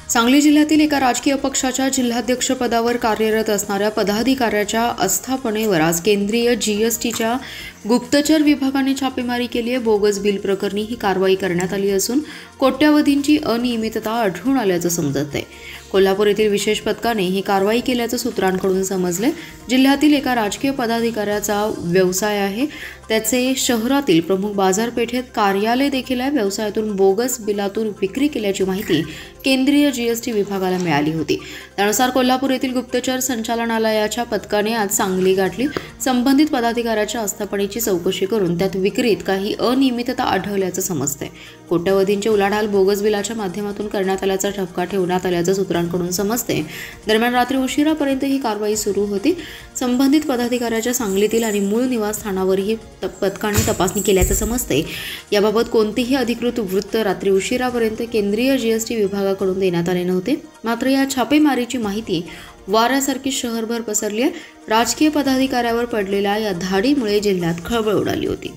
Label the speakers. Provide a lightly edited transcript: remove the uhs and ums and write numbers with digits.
Speaker 1: सांगली जिल्ह्यातील एका राजकीय पक्षाच्या जिल्हाध्यक्षपदावर कार्यरत असणाऱ्या पदाधिकाऱ्याच्या आस्थापनेवर आज केंद्रीय जीएसटीच्या गुप्तचर विभागाने छापेमारी केली आहे। बोगस बिल प्रकरणी ही कारवाई करण्यात आली असून कोट्यवधींची अनियमितता आढळून आल्याचं समजत आहे। कोल्हापूर येथील विशेष पथकाने ही कारवाई केल्याचं सूत्रांकडून समजले। जिल्ह्यातील एका राजकीय पदाधिकाऱ्याचा व्यवसाय आहे, त्याचे शहरातील प्रमुख बाजारपेठेत कार्यालय देखील आहे। व्यवसायातून बोगस बिलातून विक्री केल्याची माहिती केंद्रीय जीएसटी विभागाला मिळाली होती। त्यानुसार कोल्हापूर येथील गुप्तचर संचालनालयाच्या पथकाने आज सांगली गाठली। संबंधित पदाधिकाऱ्याच्या आस्थापनेची चौकशी करून त्यात विक्रीत काही अनियमितता आढळल्याचं समजतंय। कोट्यवधींचे उलाढाल बोगस बिलाच्या माध्यमातून करण्यात आल्याचा ठपका ठेवण्यात आल्याचं सूत्रांकडून समजते। दरम्यान रात्री उशिरापर्यंत ही कारवाई सुरू होती। संबंधित पदाधिकाऱ्याच्या सांगलीतील आणि मूळ निवासस्थानावरही पथकाने तपासणी केल्याचं समजते। याबाबत कोणतेही अधिकृत वृत्त रात्री उशिरापर्यंत केंद्रीय जीएसटी विभागाकडून देण्यात आले नव्हते। मात्र या छापेमारीची माहिती वाऱ्यासारखी शहरभर पसरली आहे। राजकीय पदाधिकाऱ्यावर पडलेल्या या धाडीमुळे जिल्ह्यात खळबळ उडाली होती।